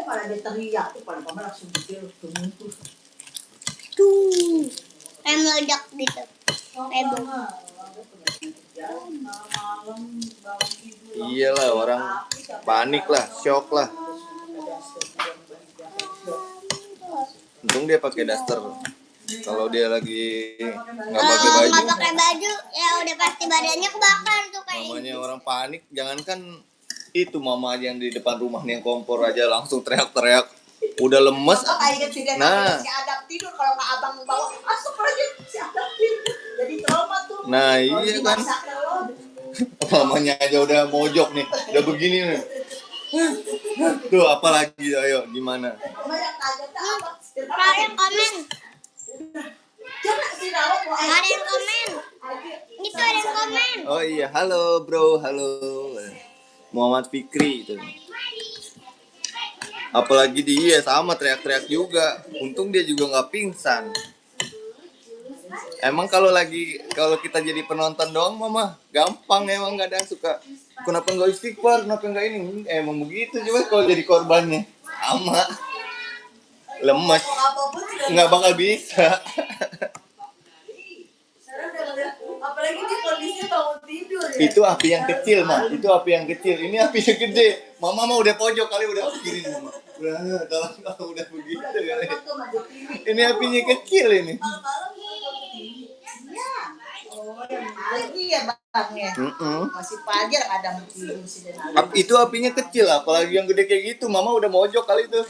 Malah dia teriak tuh pada mama langsung dia tuh. Kayak meledak gitu. Kayak bom. Iyalah, orang panik lah, shock lah. Untung dia pakai daster. Kalau dia lagi nggak pakai baju, nggak pakai baju, ya udah pasti badannya kebakar tuh kayak. Namanya orang panik, jangankan itu mama aja yang di depan rumah nih yang kompor aja langsung teriak-teriak. Udah lemes. Nah, si Adam tidur kalau nggak abang bawa, masuk aja si Adam tidur. Jadi trauma tuh. Nah iya kan. Mamanya aja udah mojok nih, udah begini nih. Tuh apalagi, ayo gimana? Ada yang komen. Ada yang komen. Itu ada yang komen. Oh iya, halo bro, halo. Muhammad Fikri itu. Apalagi dia sama teriak-teriak juga. Untung dia juga nggak pingsan. Emang kalau kita jadi penonton doang mama gampang, emang kadang suka kenapa nggak istighfar, kenapa nggak ini, emang begitu. Coba kalau jadi korbannya sama lemes, nggak bakal bisa. Apalagi di kondisi bangun tidur ya. Itu api yang kecil mah, itu api yang kecil. Ini api yang gede. Mama mah udah pojok kali, udah begini mama. Udah begitu kali. Ini apinya kecil ini. Lagi ya bang ya. Masih pajar ada tidur sih. Itu apinya kecil, apalagi yang gede kayak gitu. Mama udah mojok kali itu.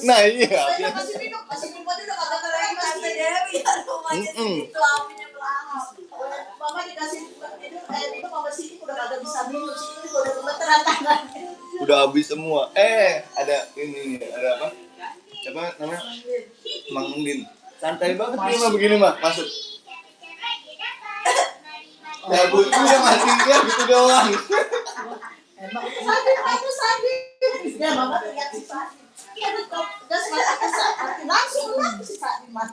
Nah iya. Masih minum aja udah kagak keren Tante Dewi. Rumahnya segitu apinya pelahap. Mama dikasih minum sama Siti udah kagak bisa minum. Siti udah gemeteran tangannya. Udah habis semua. Ada ini, ada apa? Siapa namanya? Mang Undin. Santai banget dia mah begini mah, masuk. Ya bu, udah mati dia gitu doang. Emang sadis. Ya mama lihat si Sadis. Dia gas langsung si Sadis mah.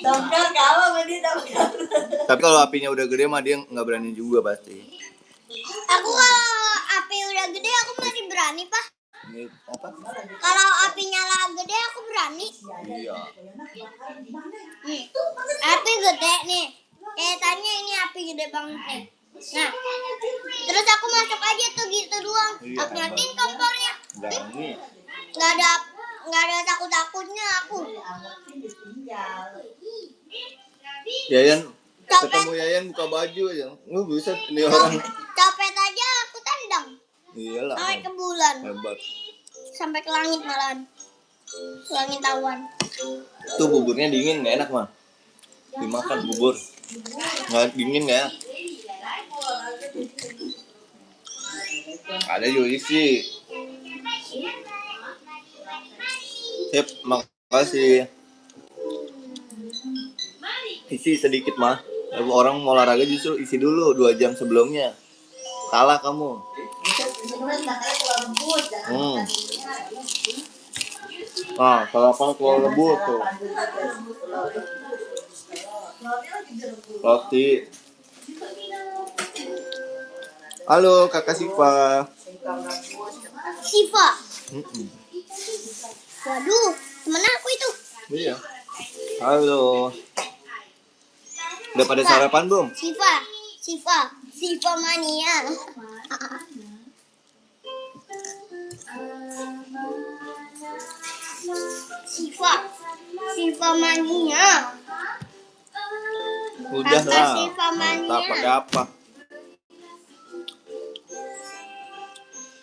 Damkar kalah sama dia damkar. Tapi kalau apinya udah gede mah dia nggak berani juga pasti. Aku kalau api udah gede aku masih berani pak. Ini apa? Kalau api nyala gede aku berani. Iya. Api gede nih. Kayak tanya ini api gede banget nih. Nah, terus aku masuk aja tuh gitu doang. Iya, Aku matiin kompornya. Berani. Nggak ada takut-takutnya aku. Yayan, ketemu Yayan buka baju aja. Bisa ini orang. Copet aja aku tendang. Iyalah. Sampai ke bulan. Hebat. Sampai ke langit malahan. Langit awan. Tuh buburnya dingin nggak enak mah. Dimakan bubur. Nggak dingin nggak ya? Ada juga isi. Sip, makasih. Isi sedikit mah. Orang mau olahraga justru isi dulu 2 jam sebelumnya. Salah kamu. Sarapan keluar rebus tuh. Roti. Halo kakak Siva. Siva. Waduh, temen aku itu. Iya. Halo. Udah pada sarapan belum? Siva mania. Siva mania. Udah lah. Siva mania. Tak pakai apa?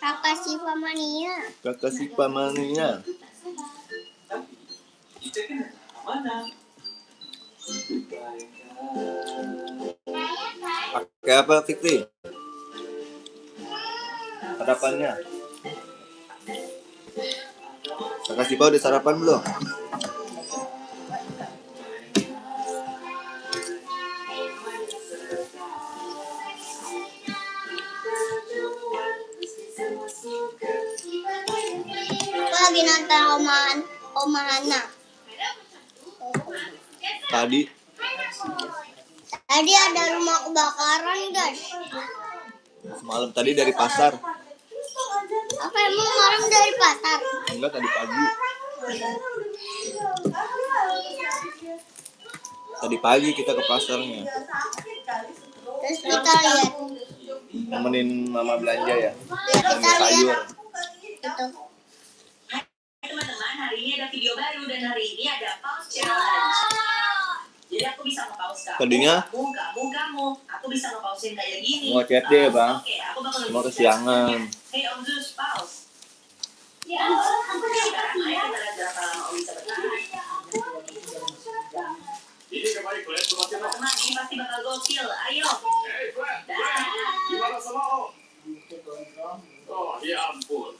Kakak Siva mania. Kakak Siva mania. Pakai apa Fikri? Sarapannya. Kakak Siva udah sarapan belum? Lagi nonton Oma Hana. Tadi Tadi ada rumah kebakaran, guys. Semalam tadi dari pasar. Apa emang orang dari pasar? Enggak, tadi pagi. Tadi pagi kita ke pasarnya. Terus kita lihat. Nemenin mama belanja ya. Ya, kita Belanja sayur. lihat. Itu. Teman-teman, hari ini ada video baru dan hari ini ada pause challenge. Jadi aku bisa nge-pause kamu. Tadinya kamu. Aku bisa nge-pausein kayak gini. mau chat deh, Bang. Oke, aku bakal Cuma nunjukin kesiangan. caranya. Hey Om Zeus, pause. Ya, sekarang ayo kita lihat berapa lama Om bisa bertahan. Ini kembali Fred, semakin lo. Teman-teman, ini pasti bakal gokil. Ayo. Hey Fred, gimana sama Om? Oh, ya ampun.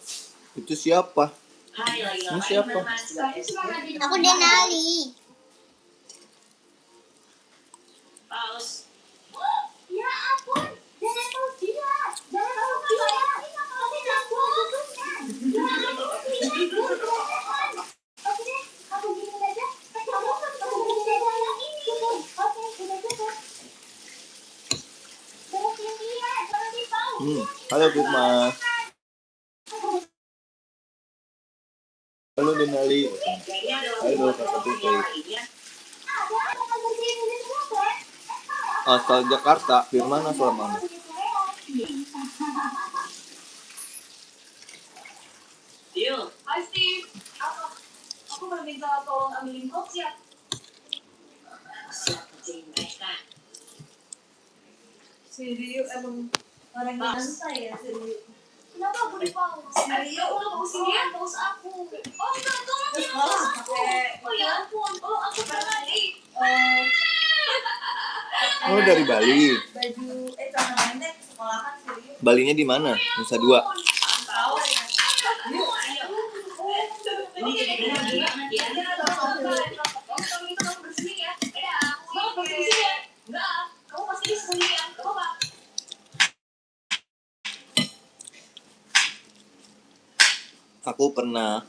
Itu siapa? Hai, lagi Ini ngapain siapa? teman-teman? Aku Denali. Pause. Ya ampun, jangan tahu dia. Jangan tahu dia. Tapi takut. Oke deh, aku gini aja. Kamu gini aja yang ini. Oke, udah cukup. Terus ini ya, jangan dipau. Halo Bukma. Halo Denali. Kayaknya ada Halo, waktu Kakak buat Tuti. yang lainnya. Asal Jakarta, Firman asal mana? Deal. Hai Steve. Aku mau minta tolong ambilin koks ya. Siap kerjain mereka. Si Rio emang orang yang santai ya, si Rio. Kenapa aku dipau? Rio, lo pausin dia? Paus aku. Oh enggak, tolong Terus jangan malah paus aku. pakai Oh ya ampun, oh aku lagi. Oh, dari Bali. baju celana pendek sekolahan si Rio. Balinya di mana? Nusa Dua. Tahu. Ayo. Ini jadi bener banget ya. Kalau gitu kamu bersih ya. Ya, kamu bersih ya. Enggak, kamu pasti bersih ya. Gak apa-apa. Aku pernah.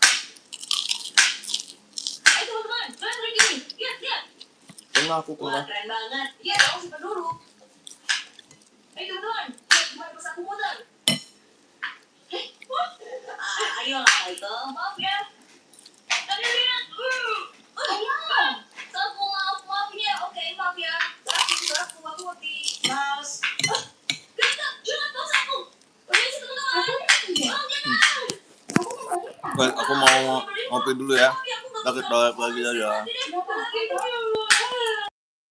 Ayo teman-teman, kalian lagi nih. Lihat. Pernah aku Wah, pernah. keren banget. Iya, kamu simpan dulu. Ayo teman-teman, lihat gimana pas aku muter. Ayo lah, Michael. Maaf ya. Tadi lihat. Ayo. Saku maaf ya. Oke, maaf ya. Aku mati. Mouse. Jangan paus aku. Udah sih teman-teman. Baik, aku mau ngopi dulu ya. Sakit banget lagi aja.